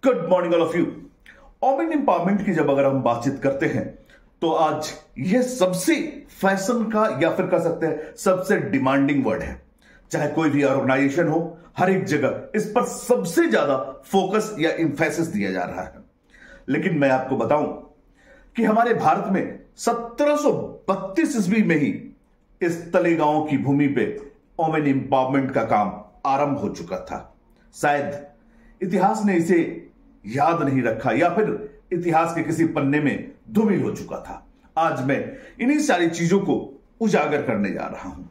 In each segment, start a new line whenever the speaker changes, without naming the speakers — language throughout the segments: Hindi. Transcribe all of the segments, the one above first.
Good morning all of you. Women empowerment की जब अगर हम बातचीत करते हैं तो आज यह सबसे फैशन का या फिर कह सकते हैं सबसे डिमांडिंग वर्ड है। चाहे कोई भी ऑर्गेनाइजेशन हो, हर एक जगह इस पर सबसे ज्यादा फोकस या इंफेसिस दिया जा रहा है। लेकिन मैं आपको बताऊं कि हमारे भारत में 1732 ईस्वी में ही इस तलेगांव की भूमि पे वोमेन एम्पावरमेंट का काम आरंभ हो चुका था। शायद इतिहास ने इसे याद नहीं रखा या फिर इतिहास के किसी पन्ने में धूमिल हो चुका था। आज मैं इन्हीं सारी चीजों को उजागर करने जा रहा हूं।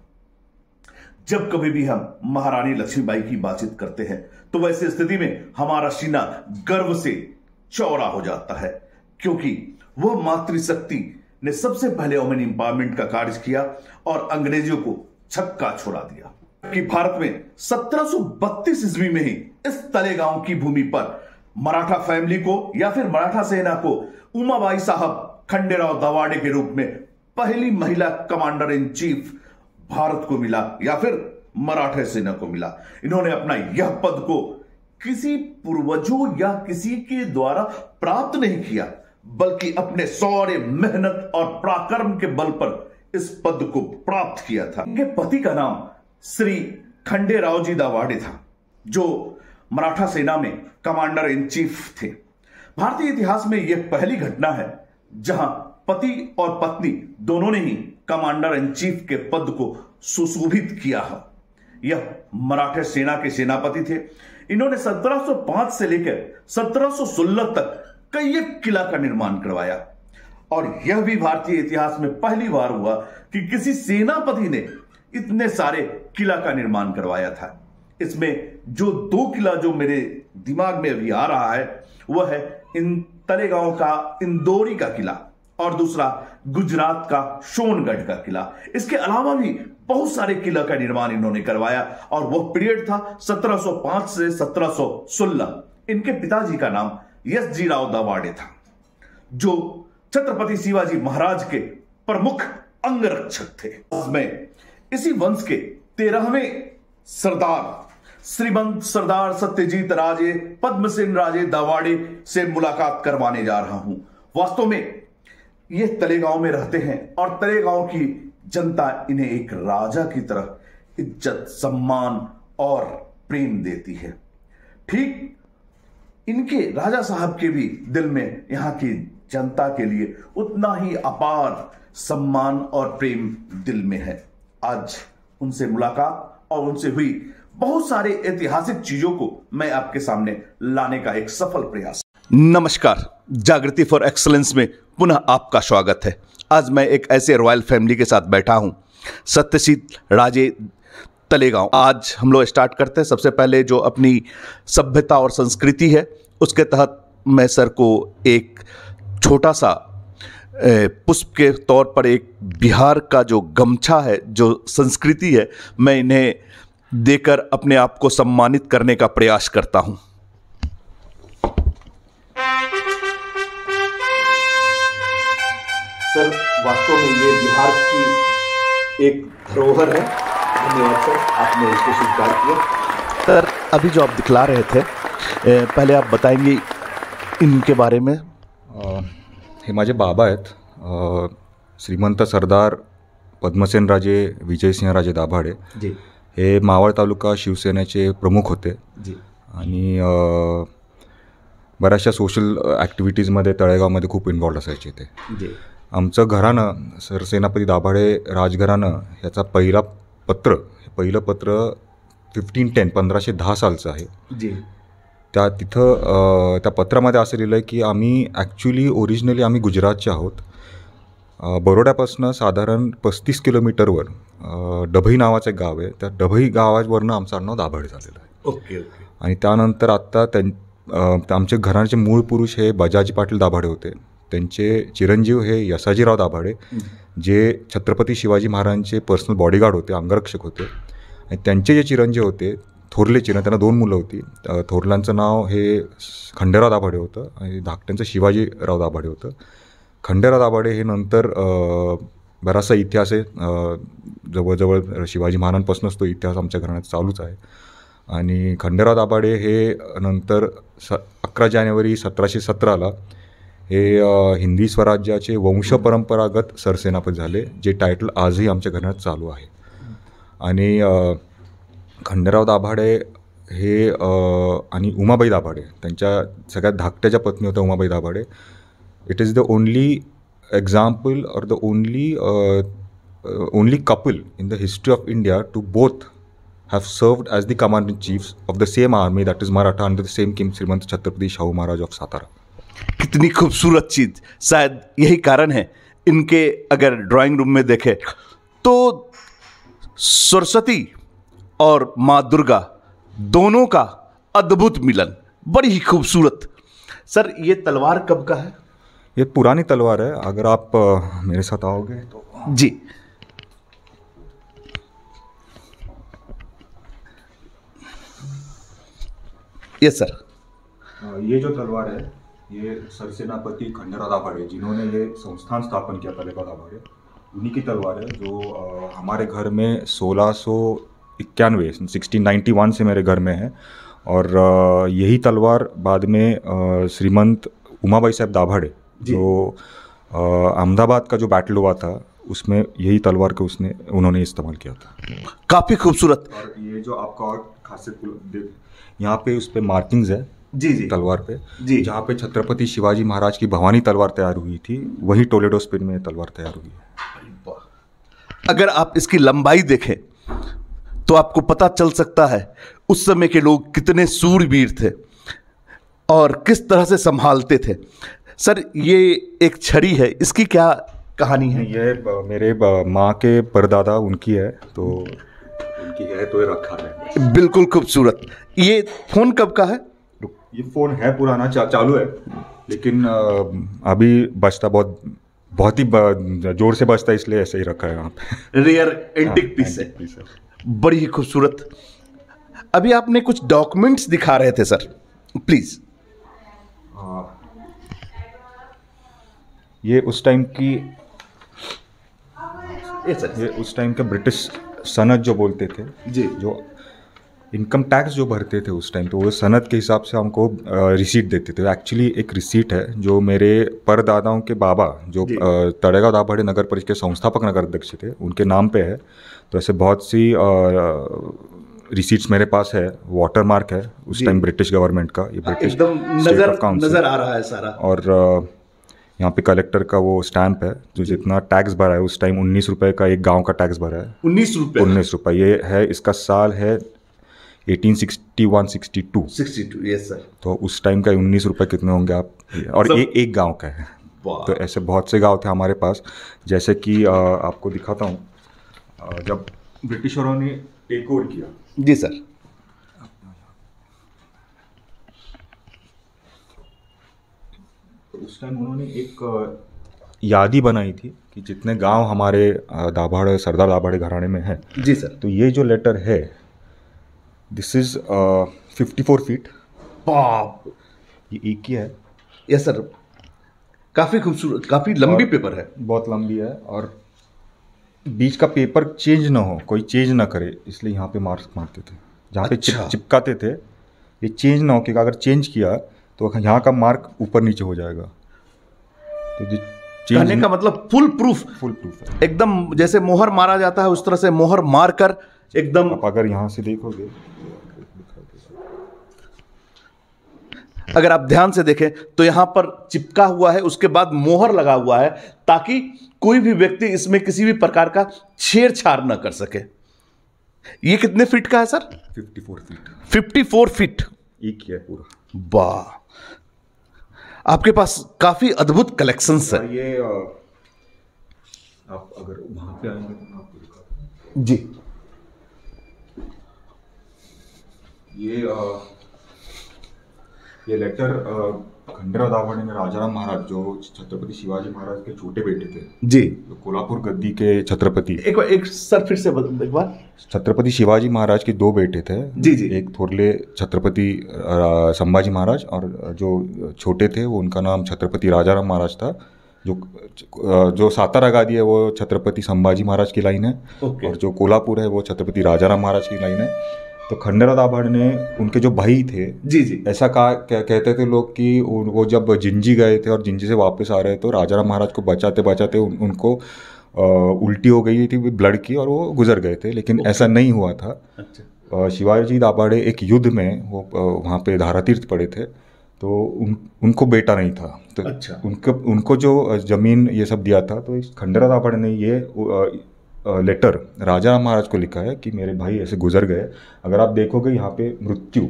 जब कभी भी हम महारानी लक्ष्मीबाई की बातचीत करते हैं तो वैसी स्थिति में हमारा सीना गर्व से चौड़ा हो जाता है, क्योंकि वह मातृशक्ति ने सबसे पहले वोमेन एम्पावरमेंट का कार्य किया और अंग्रेजों को छक्का छोड़ा दिया। कि भारत में 1732 ईस्वी में ही इस तलेगांव की भूमि पर मराठा फैमिली को या फिर मराठा सेना को उमाबाई साहब खंडेराव दाभाडे के रूप में पहली महिला कमांडर इन चीफ भारत को मिला या फिर मराठा सेना को मिला। इन्होंने अपना यह पद को किसी पूर्वजों या किसी के द्वारा प्राप्त नहीं किया, बल्कि अपने शौर्य, मेहनत और पराक्रम के बल पर इस पद को प्राप्त किया था। इनके पति का नाम श्री खंडेराव जी दाभाडे था, जो मराठा सेना में कमांडर इन चीफ थे। भारतीय इतिहास में यह पहली घटना है जहां पति और पत्नी दोनों ने ही कमांडर इन चीफ के पद को सुशोभित किया है। यह मराठा सेना के सेनापति थे। इन्होंने 1705 से लेकर 1716 तक कई एक किला का निर्माण करवाया और यह भी भारतीय इतिहास में पहली बार हुआ कि किसी सेनापति ने इतने सारे किला का निर्माण करवाया था। इसमें जो 2 किला जो मेरे दिमाग में अभी आ रहा है वह है इन तलेगांव का इंदौरी का किला और दूसरा गुजरात का सोनगढ़ का किला। इसके अलावा भी बहुत सारे किला का निर्माण इन्होंने करवाया और वह पीरियड था 1705 से 1716। इनके पिताजी का नाम यश जी राव दाभाडे था, जो छत्रपति शिवाजी महाराज के प्रमुख अंगरक्षक थे। उसमें इसी वंश के 13वें सरदार श्रीमंत सरदार सत्यजीत राजे पद्मसेन राजे दाभाडे से मुलाकात करवाने जा रहा हूं। वास्तव में ये तलेगांव में रहते हैं और तलेगांव की जनता इन्हें एक राजा की तरह इज्जत, सम्मान और प्रेम देती है। ठीक इनके राजा साहब के भी दिल में यहाँ की जनता के लिए उतना ही अपार सम्मान और प्रेम दिल में है। आज उनसे मुलाकात और उनसे हुई बहुत सारे ऐतिहासिक चीजों को मैं आपके सामने लाने का एक सफल प्रयास। नमस्कार, जागृति फॉर एक्सलेंस में पुनः आपका स्वागत है। आज मैं एक ऐसे रॉयल फैमिली के साथ बैठा हूं, सत्यशील राजे तलेगांव। आज हम लोग स्टार्ट करते हैं। सबसे पहले जो अपनी सभ्यता और संस्कृति है उसके तहत मैं सर को एक छोटा सा पुष्प के तौर पर एक बिहार का जो गमछा है, जो संस्कृति है, मैं इन्हें देकर अपने आप को सम्मानित करने का प्रयास करता हूं। सर, वास्तव में ये बिहार की एक धरोहर है। धन्यवाद सर, आपने इसको स्वीकार किया। सर, अभी जो आप दिखला रहे थे, पहले आप बताएंगे इनके बारे में।
हे माझे बाबा आहेत, श्रीमंत सरदार पद्मसेन राजे विजयसिंह राजे दाभाडे जी। हे मावळ तालुका शिवसेनेचे प्रमुख होते जी आणि बऱ्याचशा सोशल ॲक्टिव्हिटीजमध्ये तळेगावमध्ये खूप इन्व्हॉल्व असायचे ते जी। आमचं घराणं सरसेनापती दाभाडे राजघराणं ह्याचा पहिलं पत्र 1510 सालचं आहे जी। त्या पत्रामध्ये असं लिहिलं आहे की आम्ही ॲक्च्युली ओरिजिनली आम्ही गुजरातचे आहोत। बरोड्यापासून साधारण 35 किलोमीटरवर डभई नावाचं एक गाव आहे, त्या डभई गावावरनं आमचं आडनाव दाभाडे झालेलं आहे। Okay okay. आणि त्यानंतर आत्ता आमच्या घराण्याचे मूळ पुरुष हे बजाजी पाटील दाभाडे होते। त्यांचे चिरंजीव हे यसाजीराव दाभाडे, जे छत्रपती शिवाजी महाराजांचे पर्सनल बॉडीगार्ड होते, अंगरक्षक होते। आणि त्यांचे जे चिरंजीव होते, थोरले चिरंजीव, त्यांना 2 मुलं होती। थोरल्यांचं नाव हे खंडेराव दाभाडे होतं आणि धाकट्यांचं शिवाजीराव दाभाडे होतं। खंडेराव दाभाडे हे नंतर बराचसा इतिहास आहे, जवळजवळ शिवाजी महाराजांपासूनच तो इतिहास आमच्या घराण्यात चालूच आहे। आणि खंडेराव दाभाडे हे नंतर 11 जानेवारी 1717ला हे हिंदी स्वराज्याचे वंशपरंपरागत सरसेनापती झाले, जे टायटल आजही आमच्या घराण्यात चालू आहे. आणि खंडेराव दाभाडे हे आणि उमाबाई दाभाडे, त्यांच्या सगळ्यात धाकट्याच्या पत्नी होत्या Umabai Dabhade. It is the only example or the only couple in the history of India to both have served as the commanding chiefs of the same army, that is Maratha, under the same king Shrimant Chhatrapati Shahu Maharaj of Satara.
कितनी खूबसूरत चीज. शायद यही कारण है इनके अगर ड्राइंग रूम में देखें तो सरस्वती और माँ दुर्गा दोनों का अद्भुत मिलन, बड़ी ही खूबसूरत. सर ये तलवार कब का है?
ये पुरानी तलवार है. अगर आप मेरे साथ आओगे तो
जी. Yes sir.
ये जो तलवार है ये सरसेनापति खंडेराव दाभाडे, जिन्होंने ये संस्थान स्थापन किया तलेगाव दाभाडे, उन्हीं की तलवार है, जो हमारे घर में 1691 से मेरे घर में है. और यही तलवार बाद में श्रीमंत उमाबाई साहब दाभाडे, जो अहमदाबाद का जो बैटल हुआ था उसमें यही तलवार को उन्होंने इस्तेमाल किया था.
काफ़ी खूबसूरत.
और ये जो आपका और खासियत, यहाँ पे उस पे मार्किंग्स है
जी जी
तलवार पे
जी.
जहाँ पे छत्रपति शिवाजी महाराज की भवानी तलवार तैयार हुई थी, वही टोलेडो स्पिन में तलवार तैयार हुई है.
अगर आप इसकी लंबाई देखें तो आपको पता चल सकता है उस समय के लोग कितने सूरवीर थे और किस तरह से संभालते थे. सर ये एक छड़ी है, इसकी क्या कहानी है?
ये मेरे माँ के परदादा उनकी है, तो उनकी है तो ये रखा है.
बिल्कुल खूबसूरत. ये फोन कब का है?
ये फ़ोन है पुराना, चालू है, लेकिन अभी बजता बहुत ही जोर से बजता है, इसलिए ऐसे ही रखा है यहाँ पे.
रेयर एंटिक पीस है, बड़ी ही खूबसूरत. अभी आपने कुछ डॉक्यूमेंट्स दिखा रहे थे सर, प्लीज.
ये उस टाइम की,
ये
उस टाइम के ब्रिटिश सनद जो बोलते थे
जी,
जो इनकम टैक्स जो भरते थे उस टाइम, तो वो सनद के हिसाब से हमको रिसीट देते थे. एक्चुअली एक रिसीट है जो मेरे परदादाओं के बाबा, जो तलेगाव दाभाडे नगर परिषद के संस्थापक नगर अध्यक्ष थे, उनके नाम पे है. तो ऐसे बहुत सी रिसीट्स मेरे पास है, वाटर मार्क है उस टाइम ब्रिटिश गवर्नमेंट का. ये ब्रिटिश
एकदम नजर आ रहा है सारा.
और यहाँ पे कलेक्टर का वो स्टैंप है, जो जितना टैक्स भरा है उस टाइम 19 रुपये का एक गांव का टैक्स भरा है.
19
रुपये ये है. इसका साल है 1861-62.
Yes sir.
तो उस टाइम का 19 रुपये कितने होंगे आप, और ये एक गांव का है. तो ऐसे बहुत से गांव थे हमारे पास. जैसे कि आपको दिखाता हूँ, जब ब्रिटिशरों ने टेक ओवर किया.
जी सर.
तो उस टाइम उन्होंने एक यादी बनाई थी कि जितने गांव हमारे दाभाडे, सरदार दाभाडे घराने में है.
जी सर.
तो ये जो लेटर है, दिस इज 54 फीट.
बाप,
ये एक ही है.
Yes sir. काफ़ी खूबसूरत, काफ़ी लंबी पेपर है.
बहुत लंबी है, और बीच का पेपर चेंज ना हो, कोई चेंज ना करे, इसलिए यहाँ पे मार्क्स मारते थे. जहाँ पे चिपकाते थे, ये चेंज ना हो, क्योंकि अगर चेंज किया तो यहाँ का मार्क ऊपर नीचे हो जाएगा. तो
कहने का मतलब फुल प्रूफ
है.
एकदम जैसे मोहर मारा जाता है उस तरह से मोहर मार कर एकदम.
आप अगर यहाँ से देखोगे,
अगर आप ध्यान से देखें तो यहां पर चिपका हुआ है, उसके बाद मोहर लगा हुआ है, ताकि कोई भी व्यक्ति इसमें किसी भी प्रकार का छेड़छाड़ न कर सके. ये कितने फीट का है सर?
54 फीट.
54 फीट.
एक ही है पूरा.
वाह, आपके पास काफी अद्भुत कलेक्शंस है.
ये आप अगर वहां पे आएंगे तो मैं आपको दिखाता हूं.
जी.
ये लेटर खंडेराव दाभाडे ने राजाराम महाराज, जो छत्रपति शिवाजी महाराज के छोटे बेटे थे
जी,
जो कोल्हापुर गद्दी के छत्रपति.
एक सर फिर से एक बार.
छत्रपति शिवाजी महाराज के दो बेटे थे.
जी जी.
एक थोरले छत्रपति संभाजी महाराज, और जो छोटे थे वो, उनका नाम छत्रपति राजाराम महाराज था. जो सातारा गादी है वो छत्रपति संभाजी महाराज की लाइन है.
और
जो कोल्हापुर है वो छत्रपति राजाराम महाराज की लाइन है. तो खंडेराव दाभाडे ने उनके जो भाई थे,
जी जी,
ऐसा कहते थे लोग कि वो जब जिंजी गए थे और जिंजी से वापस आ रहे तो राजाराम महाराज को बचाते बचाते उनको उल्टी हो गई थी ब्लड की और वो गुजर गए थे, लेकिन ऐसा नहीं हुआ था।
अच्छा,
शिवाजी दाभाडे एक युद्ध में वो वहाँ पे धारातीर्थ पड़े थे, तो उनको बेटा नहीं था, तो
अच्छा,
उनको जो ज़मीन ये सब दिया था, तो इस खंडेराव दाभाडे ने ये लेटर राजा महाराज को लिखा है कि मेरे भाई ऐसे गुजर गए। अगर आप देखोगे यहाँ पे मृत्यु,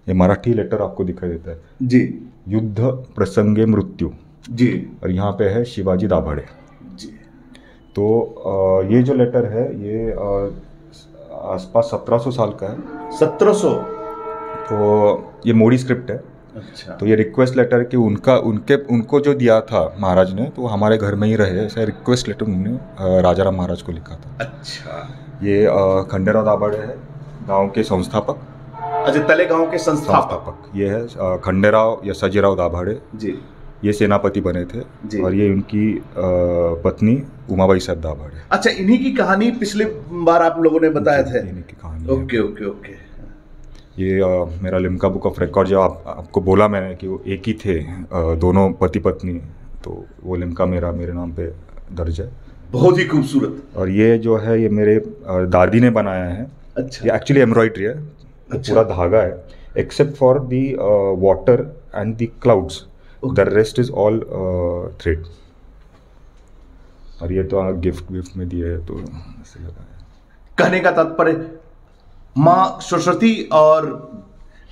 ये मराठी लेटर आपको दिखाई देता है
जी,
युद्ध प्रसंगे मृत्यु
जी,
और यहाँ पे है शिवाजी दाभाडे
जी।
तो ये जो लेटर है ये आसपास 1700 साल का है।
1700?
तो ये मोडी स्क्रिप्ट है।
अच्छा,
तो ये रिक्वेस्ट लेटर कि उनको जो दिया था महाराज ने, तो हमारे घर में ही रहे, ऐसा रिक्वेस्ट लेटर उन्होंने राजाराम महाराज को लिखा था।
अच्छा,
ये खंडेराव दाभाडे है, गांव के संस्थापक।
अच्छा, तले गांव के संस्थापक।
ये है खंडेराव या सजीराव दाभाडे जी, ये सेनापति बने थे जी। और ये उनकी पत्नी उमाबाई साहब दाभाडे।
अच्छा, इन्हीं की कहानी पिछले बार आप लोगों ने बताया था।
इन्हीं की कहानी।
Okay okay okay.
ये मेरा लिम्का बुक ऑफ रिकॉर्ड, जो आपको बोला मैंने कि वो एक ही थे, दोनों पति पत्नी, तो वो लिम्का मेरे नाम पे दर्ज है।
बहुत ही खूबसूरत।
और ये जो है ये मेरे दादी ने बनाया है।
अच्छा,
ये एक्चुअली एम्ब्रॉयडरी है। अच्छा। पूरा धागा है, except for the water and the clouds, the rest is all thread. और ये तो गिफ्ट में दिए है, तो ऐसे लगा है।
कहने का तात्पर्य माँ सरस्वती और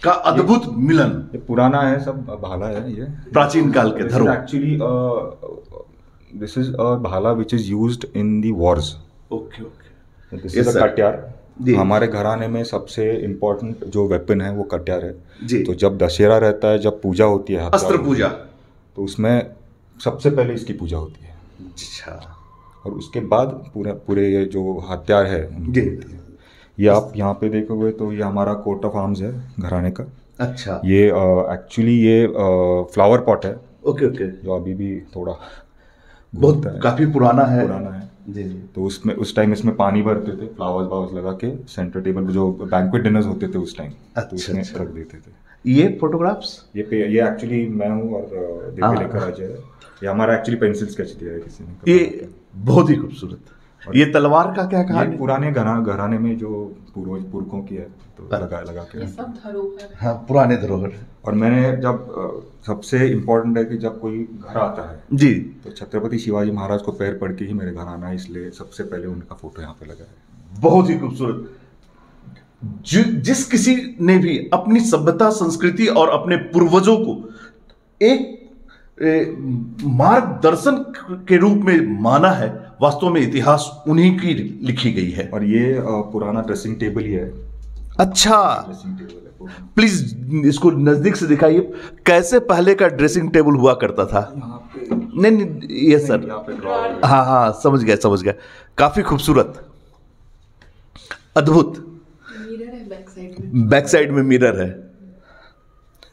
का अद्भुत मिलन।
ये पुराना है, सब भाला है, ये
प्राचीन काल के धरोहर।
एक्चुअली दिस इज अ भाला which is used in the wars.
Okay okay.
This is a कट्यार। हमारे घराने में सबसे इम्पोर्टेंट जो वेपन है वो कट्यार है जी। तो जब दशहरा रहता है, जब पूजा होती है,
अस्त्र पूजा,
तो उसमें सबसे पहले इसकी पूजा होती है।
अच्छा।
और उसके बाद पूरे ये जो हथियार है जी। ये आप यहाँ पे देखोगे तो ये हमारा कोट ऑफ आर्म्स है घराने का। अच्छा। ये एक्चुअली ये फ्लावर पॉट है। Okay okay. जो अभी भी थोड़ा
बहुत काफी पुराना है
जी जी। तो उसमें उस टाइम इसमें पानी भरते थे, फ्लावर्स लगा के, सेंटर टेबल जो बैंक्वेट डिनर्स होते थे उस टाइम, तो उसमें रख देते थे।
ये फोटोग्राफ्स
ये एक्चुअली मैं हूँ और देवी लेकर अजय है। ये हमारा एक्चुअली पेंसिल स्केच दिया है किसी ने।
ये बहुत ही खूबसूरत। ये तलवार का क्या कहानी?
पुराने घराने में जो पुरखों की है, तो लगा के
सब धरोहर।
हाँ, पुराने धरोहर।
और मैंने जब सबसे इम्पोर्टेंट है कि जब कोई घर आता है जी, तो छत्रपति शिवाजी महाराज को पैर पड़ के ही मेरे घर आना है, इसलिए सबसे पहले उनका फोटो यहाँ पे लगा है।
बहुत ही खूबसूरत। जिस किसी ने भी अपनी सभ्यता, संस्कृति और अपने पूर्वजों को एक मार्गदर्शन के रूप में माना है, वास्तव में इतिहास उन्हीं की लिखी गई है।
और ये पुराना ड्रेसिंग टेबल ही है।
अच्छा, ड्रेसिंग टेबल है। प्लीज इसको नजदीक से दिखाइए, कैसे पहले का ड्रेसिंग टेबल हुआ करता था। नहीं ये सर, हाँ हाँ, समझ गया। काफी खूबसूरत, अद्भुत।
मिरर है
बैक साइड में मिरर है।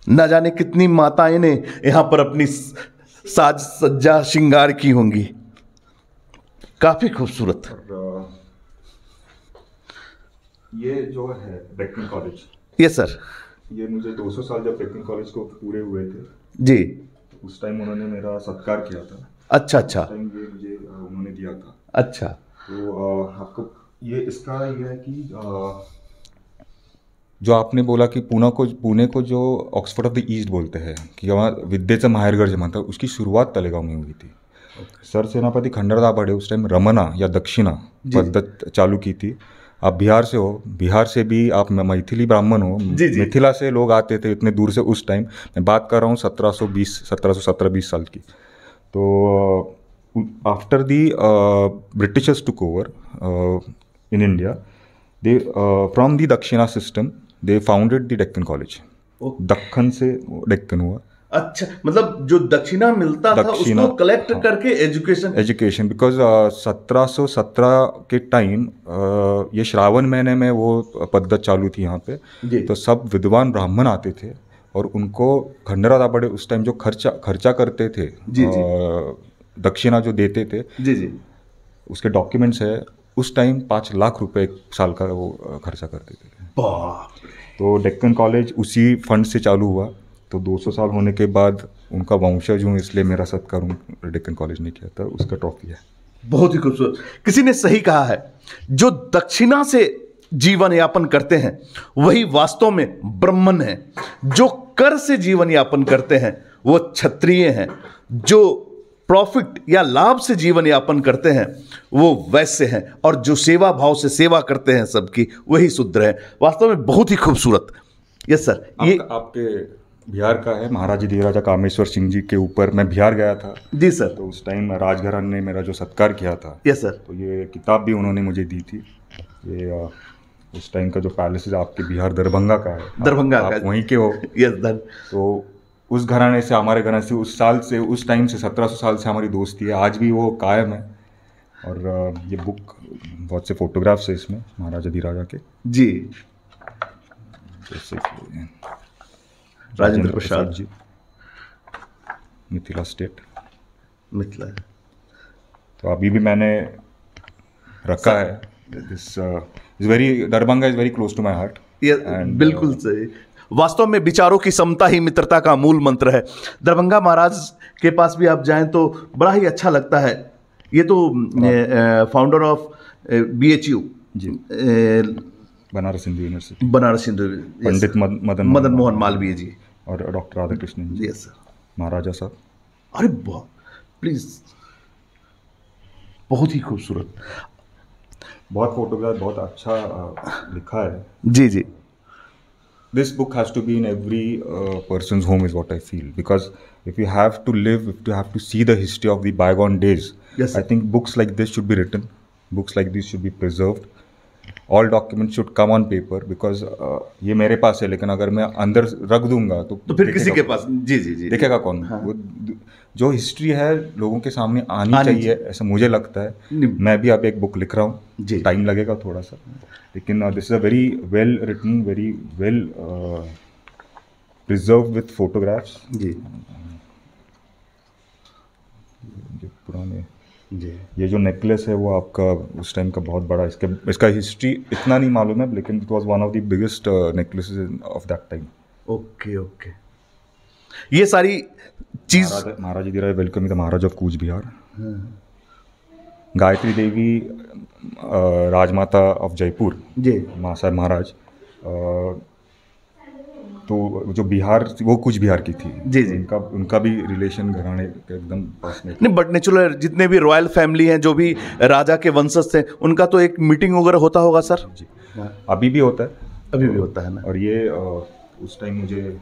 न जाने कितनी माताएं ने यहाँ पर अपनी साज सज्जा श्रृंगार की होंगी। काफी खूबसूरत।
ये जो है डेक्कन कॉलेज,
ये सर,
ये मुझे 200 साल जब डेक्कन कॉलेज को पूरे हुए थे
जी,
उस टाइम उन्होंने मेरा सत्कार किया था।
अच्छा।
उस टाइम ये मुझे उन्होंने दिया था।
अच्छा।
तो आपको ये इसका ये है कि जो आपने बोला कि पुणे को जो ऑक्सफोर्ड ऑफ द ईस्ट बोलते हैं, कि वहाँ विद्येचं माहेरघर जे म्हणतात, उसकी शुरुआत तलेगांव में हुई थी। सर सेनापति खंडेराव दाभाडे उस टाइम रमना या दक्षिणा पद्धत चालू की थी। आप बिहार से हो, बिहार से भी आप मैथिली ब्राह्मण हो, मिथिला से लोग आते थे इतने दूर से उस टाइम। मैं बात कर रहा हूँ 1717-20 साल की। तो after the Britishers took over in India, they from the Dakshina system they founded the Deccan college. Dakkhan से डेक्कन हुआ।
अच्छा, मतलब जो दक्षिणा मिलता था उसको कलेक्ट करके एजुकेशन
बिकॉज 1717 के टाइम ये श्रावण महीने में वो पद्धत चालू थी यहाँ पे। तो सब विद्वान ब्राह्मण आते थे और उनको खंडेराव दाभाडे उस टाइम जो खर्चा करते थे, दक्षिणा जो देते थे जी, उसके डॉक्यूमेंट्स है। उस टाइम 5 लाख रुपए एक साल का वो खर्चा करते थे।
बाप रे।
तो डेक्कन कॉलेज उसी फंड से चालू हुआ। तो 200 साल होने के बाद उनका वंशज हूँ, इसलिए मेरा सत्कार डेक्कन कॉलेज ने किया था, उसका ट्रॉफी है।
बहुत ही खूबसूरत। किसी ने सही कहा है, जो दक्षिणा से जीवन यापन करते हैं वही वास्तव में ब्राह्मण हैं, जो कर से जीवन यापन करते हैं वो क्षत्रिय हैं, जो प्रॉफिट या लाभ से जीवन यापन करते हैं वो वैश्य हैं, और जो सेवा भाव से सेवा करते हैं सबकी वही शूद्र है। वास्तव में बहुत ही खूबसूरत। Yes sir. ये
आपके बिहार का है, महाराज धीराजा कामेश्वर सिंह जी के ऊपर मैं बिहार गया था।
जी सर।
तो उस टाइम राजघराने ने मेरा जो सत्कार किया था।
Yes sir.
तो ये किताब भी उन्होंने मुझे दी थी। ये उस टाइम का जो पैलेस है आपके बिहार दरभंगा का है।
दरभंगा
आप
का।
वहीं के हो।
Yes sir.
तो उस घराने से, हमारे घराने से उस साल से, उस टाइम से 1700 साल से हमारी दोस्ती है, आज भी वो कायम है। और ये बुक, बहुत से फोटोग्राफ्स है इसमें महाराजा धीराजा के।
जी।
जैसे कि
राजेंद्र प्रसाद
जी, मिथिला स्टेट,
मिथिला।
तो अभी भी मैंने रखा है। This is very, Darbhanga is very close to my heart.
बिल्कुल सही। वास्तव में विचारों की समता ही मित्रता का मूल मंत्र है। दरभंगा महाराज के पास भी आप जाएं तो बड़ा ही अच्छा लगता है। ये तो फाउंडर ऑफ BHU
जी, बनारस हिंदू यूनिवर्सिटी,
बनारस हिंदू,
पंडित
मदन मोहन मालवीय जी
और doctor Radhakrishnan ji.
Yes sir.
महाराजा साहब।
अरे वाह, प्लीज, बहुत ही खूबसूरत।
बहुत फोटोग्राफ, बहुत अच्छा लिखा है।
जी जी।
This book has to be in every person's home is what I feel, because if you have to live, if you have to see the history of the bygone days,
yes,
I think books like this should be written, books like this should be preserved, all documents should come on paper, because ये मेरे पास है, लेकिन अगर मैं अंदर रख दूंगा तो
फिर किसी के पास, जी जी जी,
देखेगा कौन?
हाँ।
वो जो हिस्ट्री है लोगों के सामने आनी चाहिए, ऐसा मुझे लगता है। मैं भी अब एक बुक लिख रहा हूँ, टाइम लगेगा थोड़ा सा, लेकिन this is a very well written, very well preserve with photographs.
जी।
पुराने
जी।
ये जो नेकलेस है वो आपका उस टाइम का बहुत बड़ा, इसका हिस्ट्री इतना नहीं मालूम है, लेकिन it was one of the biggest necklaces of that time.
Okay okay. ये सारी चीज
Maharaj Dhiraj welcome the Maharaj of Cooch Behar. Gayatri Devi Rajmata of Jaipur
ji,
माँ साहब महाराज, तो जो बिहार, वो कुछ बिहार की थी।
जी जी।
उनका भी रिलेशन घराने के एकदम पास में।
नहीं, बट नेचुरल जितने भी रॉयल फैमिली हैं, जो भी राजा के वंशज थे, उनका तो एक मीटिंग वगैरह होता होगा सर?
जी, अभी भी होता है।
अभी भी होता है ना।
और ये उस टाइम मुझे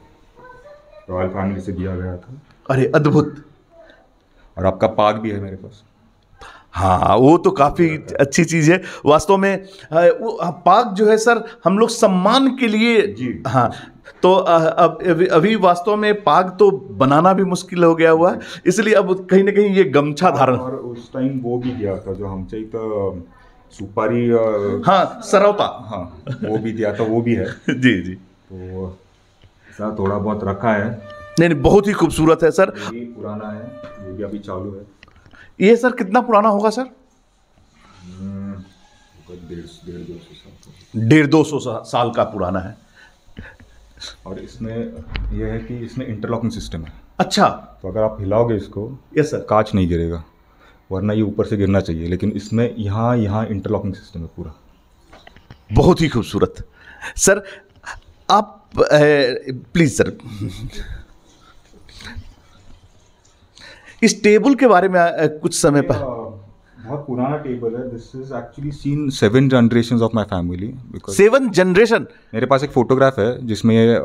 रॉयल फैमिली से दिया गया था।
अरे अद्भुत।
और आपका पाग भी है मेरे पास।
हाँ, वो तो काफ़ी अच्छी चीज़ है वास्तव में। वो पाग जो है सर, हम लोग सम्मान के लिए
जी।
हाँ, तो अब अभी वास्तव में पाग तो बनाना भी मुश्किल हो गया हुआ है, इसलिए अब कहीं ना कहीं ये गमछा धारण।
और उस टाइम वो भी दिया था जो हमसे एक सुपारी,
हाँ, सरौता,
हाँ, वो भी दिया था, वो भी है।
जी जी।
तो ऐसा थोड़ा बहुत रखा है।
नहीं, बहुत ही खूबसूरत है सर।
ये पुराना है, ये भी अभी चालू है।
ये सर कितना पुराना होगा सर? 150-200 साल का पुराना है।
और इसमें यह है कि इसमें इंटरलॉकिंग सिस्टम है।
अच्छा।
तो अगर आप हिलाओगे इसको,
यस सर,
कांच नहीं गिरेगा, वरना ये ऊपर से गिरना चाहिए, लेकिन इसमें यहाँ इंटरलॉकिंग सिस्टम है पूरा।
बहुत ही खूबसूरत सर। आप प्लीज सर, इस टेबल के बारे में कुछ समय पहले।
बहुत पुराना टेबल है। This is actually seen 7 generations of my family.
7 generation?
मेरे पास एक फोटोग्राफ है जिसमें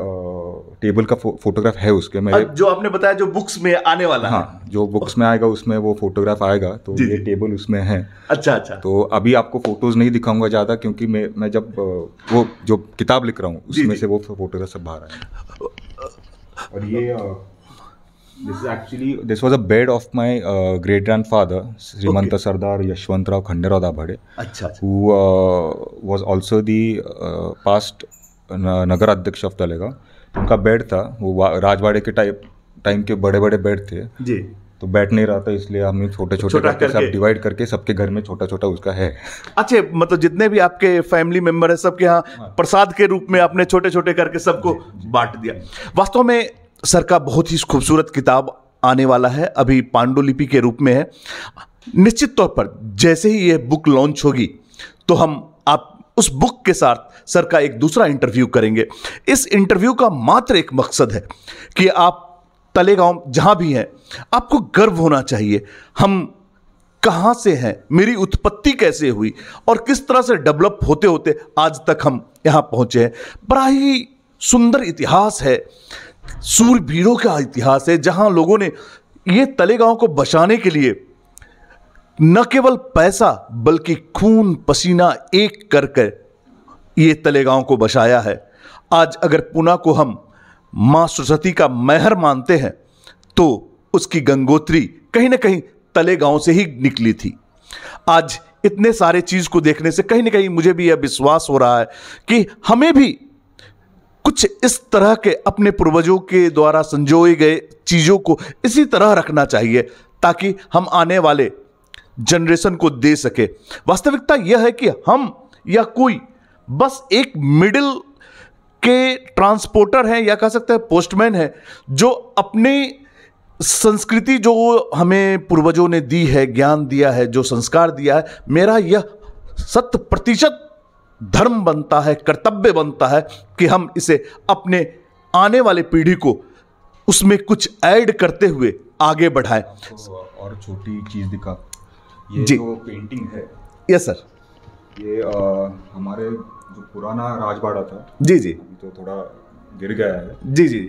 टेबल का फोटोग्राफ है उसके। मेरे
जो आपने बताया जो बुक्स में आने वाला है।
हाँ, जो बुक्स में आएगा उसमें वो फोटोग्राफ आएगा, तो ये टेबल उसमें है।
अच्छा अच्छा।
तो अभी आपको फोटोज नहीं दिखाऊंगा ज़्यादा, क्योंकि मैं जब वो जो किताब लिख रहा हूँ उसमें से वो फोटोग्राफ सब बाहर आए। और ये this was a bed of my great grandfather, Srimanta Sardar Yashwantrao Khanderao Dabhade, who was also the past नगर अध्यक्ष ऑफ तलेगांव। उनका बेड था, वो राजवाड़े के टाइम के बड़े बड़े बेड थे
जी।
तो बैठ नहीं रहा था, इसलिए हमने छोटे छोटे
छोटा
करके सब
करके।
डिवाइड करके सबके घर में छोटा छोटा उसका है।
अच्छा, मतलब जितने भी आपके फैमिली मेंबर है सबके यहाँ प्रसाद के रूप में आपने छोटे छोटे करके सबको बांट दिया। वास्तव में सर का बहुत ही खूबसूरत किताब आने वाला है, अभी पांडुलिपि के रूप में है। निश्चित तौर पर जैसे ही ये बुक लॉन्च होगी तो हम आप उस बुक के साथ सर का एक दूसरा इंटरव्यू करेंगे। इस इंटरव्यू का मात्र एक मकसद है कि आप तलेगांव जहां भी हैं आपको गर्व होना चाहिए, हम कहां से हैं, मेरी उत्पत्ति कैसे हुई और किस तरह से डेवलप होते होते आज तक हम यहां पहुंचे हैं। बड़ा ही सुंदर इतिहास है, सूरवीरों का इतिहास है, जहां लोगों ने ये तलेगांव को बचाने के लिए न केवल पैसा बल्कि खून पसीना एक कर ये तलेगांव को बचाया है। आज अगर पुणे को हम मां सरस्वती का महर मानते हैं तो उसकी गंगोत्री कहीं ना कहीं तलेगांव से ही निकली थी। आज इतने सारे चीज को देखने से कहीं ना कहीं मुझे भी यह विश्वास हो रहा है कि हमें भी कुछ इस तरह के अपने पूर्वजों के द्वारा संजोए गए चीजों को इसी तरह रखना चाहिए ताकि हम आने वाले जनरेशन को दे सके। वास्तविकता यह है कि हम या कोई बस एक मिडिल के ट्रांसपोर्टर हैं या कह सकते हैं पोस्टमैन है, जो अपनी संस्कृति जो हमें पूर्वजों ने दी है, ज्ञान दिया है, जो संस्कार दिया है, मेरा यह 100% धर्म बनता है, कर्तव्य बनता है कि हम इसे अपने आने वाले पीढ़ी को उसमें कुछ ऐड करते हुए आगे बढ़ाएं।
और छोटी चीज दिखा, ये
जी।
जो पेंटिंग है,
यस सर।
ये हमारे जो पुराना राजवाड़ा था,
जी जी
अभी तो थोड़ा गिर गया है,
जी जी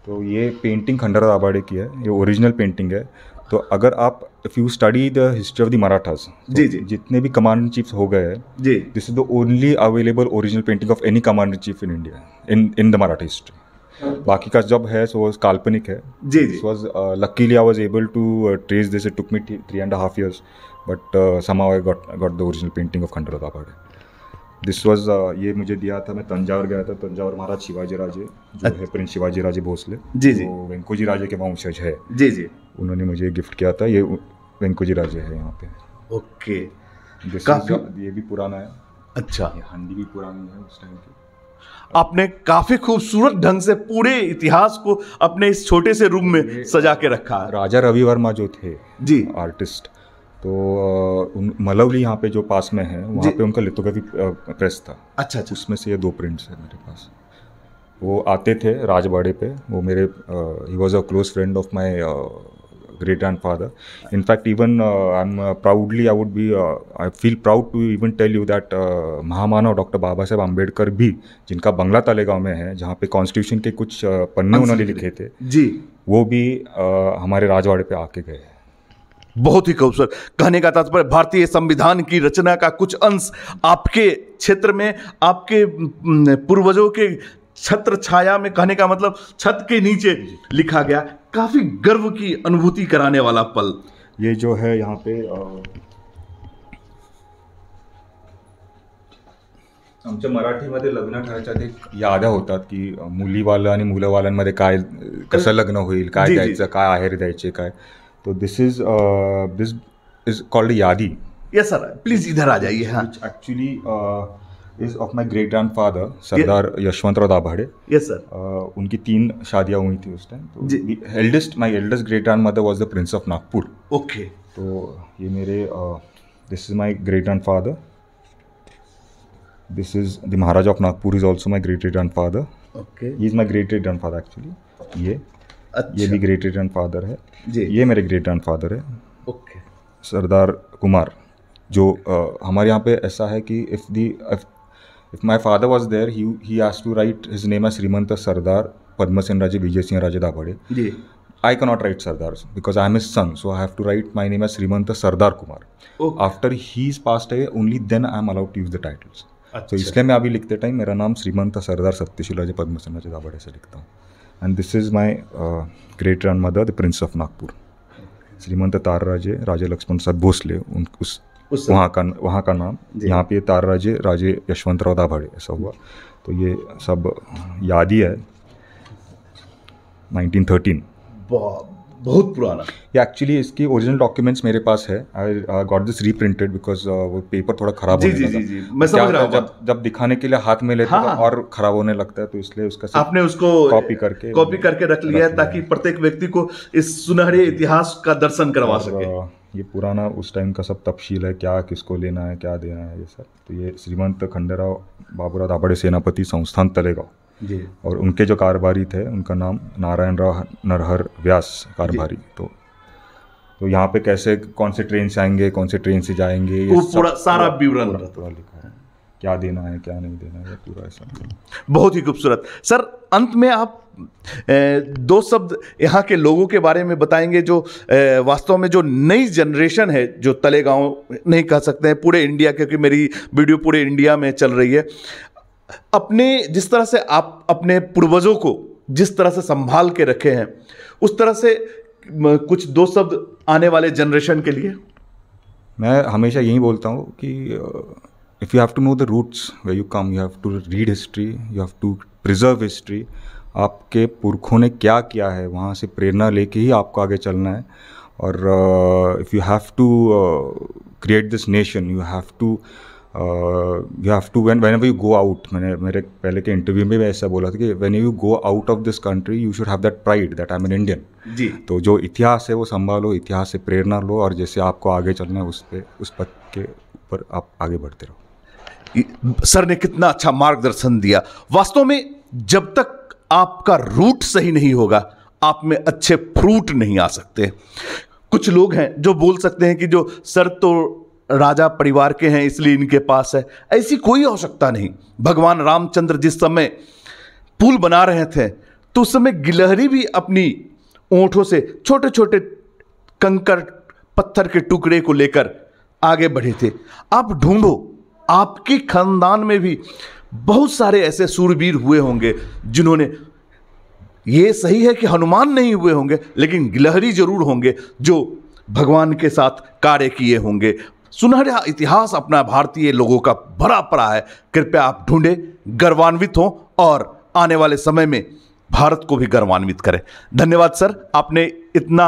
तो ये पेंटिंग खंडारा दाभाडे की है, ये ओरिजिनल पेंटिंग है। तो अगर आप if you study the history of the Marathas,
जी जी
जितने भी कमांडर चीफ्स हो गए हैं,
जी
this is the only available original painting of any commander chief in India in the Maratha history. बाकी का जब है सो काल्पनिक है।
जी जी
this was luckily I was able to trace this, it took me 3.5 years, but somehow I got the original painting of Khandara Dabhade. This was ये मुझे दिया था, मैं तंजावर गया था, तंजावर महाराज शिवाजी राजे जो है प्रिंस शिवाजी राजे भोसले,
जी जी
वो वेंकोजी राजे के वंशज है,
जी जी
उन्होंने मुझे गिफ्ट किया था। ये वेंकोजी राजे है यहाँ पे।
ओके।
This
काफी
is- ये भी पुराना है,
अच्छा,
ये हांडी भी पुरानी है उस टाइम की।
आपने काफी खूबसूरत ढंग से पूरे इतिहास को अपने इस छोटे से रूम में सजा के रखा है।
राजा रवि वर्मा जो थे
जी
आर्टिस्ट, तो मलवली यहाँ पे जो पास में है, वहाँ
जी।
पे उनका लिथोग्राफी प्रेस था,
अच्छा अच्छा
उसमें से ये 2 prints है मेरे पास। वो आते थे राजवाड़े पे, वो मेरे he was a close friend of my great grandfather. In fact, even I'm proudly, I feel proud to even tell you that महामानव डॉक्टर बाबा साहेब आम्बेडकर भी, जिनका बंगला तलेगांव में है, जहाँ पे कॉन्स्टिट्यूशन के कुछ पन्ने उन्होंने लिखे थे,
जी,
वो भी हमारे राजवाड़े पे आके गए हैं।
बहुत ही खूबसूरत। कहने का तात्पर्य भारतीय संविधान की रचना का कुछ अंश आपके क्षेत्र में, आपके पूर्वजों के छत्र छाया में, कहने का मतलब छत के नीचे लिखा गया। काफी गर्व की अनुभूति कराने वाला पल।
ये जो है यहाँ पे आमच्या मराठीमध्ये लग्न ठरायच्या आधी याद्या होतात की मुलीवालं आणि मुलंवाल्यांमध्ये काय कसं लग्न होईल, काय
जी, जी.
द्यायचं, काय आहेर द्यायचे काय, तो दिस इज कॉल्ड यादी,
यस सर, प्लीज इधर आ जाइए। हाँ
which actually is of my great grandfather Sardar Yashwantrao Dabhade.
Yes sir.
उनकी 3 शादियाँ हुई थी उस टाइम।
जी।
तो my eldest great grandmother was the prince of Nagpur.
Okay.
तो ये मेरे this is my great grandfather, this is the Maharaja of Nagpur is also my great grandfather.
Okay.
He is my great grandfather actually. ये
अच्छा
भी ग्रेट ग्रैंड फादर है
जी।
ये मेरे ग्रेट ग्रैंड फादर है
ओके।
सरदार कुमार। जो हमारे यहाँ पे ऐसा है कि if my father was there, he has to write his name as Srimanta Sardar Padmasen Raje Vijay Singh Raje Dabhade.
Ji.
I cannot write Sardar because I am his son, so I have to write my name as Srimanta Sardar Kumar.
Okay.
After he's passed away, only then I am allowed to use the titles.
अच्छा।
तो इसलिए मैं अभी लिखते टाइम मेरा नाम श्रीमंत सरदार सत्यशील राजे पद्मसेन राजे दाभाडे से लिखता हूँ। And this is my great grandmother the prince of Nagpur, Shrimant Tararaje Raje Laxman Prasad Bhosale, उस वहाँ का नाम। यहाँ पे ताराराजे राजे यशवंतराव दाभाडे ऐसा हुआ। तो ये सब यादी है 1913।
बहुत पुराना।
ये एक्चुअली इसकी ओरिजिनल डॉक्यूमेंट्स मेरे पास है। आई गॉट दिस रीप्रिंटेड बिकॉज वो पेपर थोड़ा खराब होने लगा।
जी मैं समझ रहा हूँ।
जब दिखाने के लिए हाथ में लेते
हाँ,
तो और खराब होने लगता है, तो इसलिए उसका
आपने उसको कॉपी करके रख लिया है ताकि प्रत्येक व्यक्ति को इस सुनहरे इतिहास का दर्शन करवा सके।
ये पुराना उस टाइम का सब तफसील है, क्या किसको लेना है, क्या देना है, ये सब। तो ये श्रीमंत खंडेराव बाबूराव दाभाडे सेनापति संस्थान तलेगांव
जी,
और उनके जो कारभारी थे उनका नाम नारायणराव नरहर व्यास कारभारी। तो यहाँ पे कैसे कौन से ट्रेन से आएंगे, कौन से ट्रेन से जाएंगे, ये
पूरा सारा विवरण
पूरा लिखा है, क्या देना है क्या नहीं देना है, पूरा ऐसा।
बहुत ही खूबसूरत। सर, अंत में आप दो शब्द यहाँ के लोगों के बारे में बताएंगे जो वास्तव में जो नई जनरेशन है, जो तलेगांव नहीं कह सकते हैं, पूरे इंडिया, क्योंकि मेरी वीडियो पूरे इंडिया में चल रही है, अपने जिस तरह से आप अपने पूर्वजों को जिस तरह से संभाल के रखे हैं, उस तरह से कुछ दो शब्द आने वाले जनरेशन के लिए।
मैं हमेशा यही बोलता हूँ कि if you have to know the roots way you come, you have to read history, you have to preserve history. आपके पुरखों ने क्या किया है, वहाँ से प्रेरणा लेके ही आपको आगे चलना है। और if you have to create this nation, you have to whenever you go out, मैंने मेरे पहले के इंटरव्यू में भी ऐसा बोला था कि whenever you go out of this country you should have that pride that I'm an Indian।
जी,
तो जो इतिहास है वो संभालो, इतिहास से प्रेरणा लो, और जैसे आपको आगे चलना है उस पथ के ऊपर आप आगे बढ़ते रहो।
सर ने कितना अच्छा मार्गदर्शन दिया। वास्तव में जब तक आपका रूट सही नहीं होगा, आप में अच्छे फ्रूट नहीं आ सकते। कुछ लोग हैं जो बोल सकते हैं कि जो सर तो राजा परिवार के हैं इसलिए इनके पास है, ऐसी कोई आवश्यकता नहीं। भगवान रामचंद्र जिस समय पुल बना रहे थे तो उस समय गिलहरी भी अपनी ओंठों से छोटे छोटे कंकड़ पत्थर के टुकड़े को लेकर आगे बढ़े थे। आप ढूंढो, आपके खानदान में भी बहुत सारे ऐसे सूरवीर हुए होंगे जिन्होंने, ये सही है कि हनुमान नहीं हुए होंगे, लेकिन गिलहरी जरूर होंगे जो भगवान के साथ कार्य किए होंगे। सुनहरा इतिहास अपना भारतीय लोगों का भरा पड़ा है। कृपया आप ढूंढे, गर्वान्वित हो और आने वाले समय में भारत को भी गर्वान्वित करें। धन्यवाद सर, आपने इतना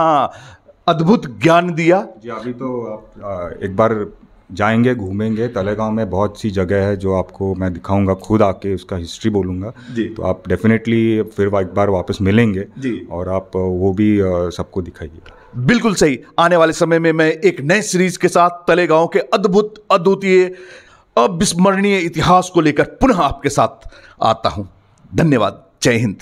अद्भुत ज्ञान दिया।
जी, अभी तो आप एक बार जाएंगे, घूमेंगे, तलेगांव में बहुत सी जगह है जो आपको मैं दिखाऊंगा, खुद आके उसका हिस्ट्री बोलूँगा। तो आप डेफिनेटली फिर एक बार वापस मिलेंगे जी, और आप वो भी सबको दिखाइएगा।
बिल्कुल सही। आने वाले समय में मैं एक नए सीरीज के साथ तलेगांव के अद्भुत, अद्वितीय, अविस्मरणीय इतिहास को लेकर पुनः आपके साथ आता हूं। धन्यवाद। जय हिंद।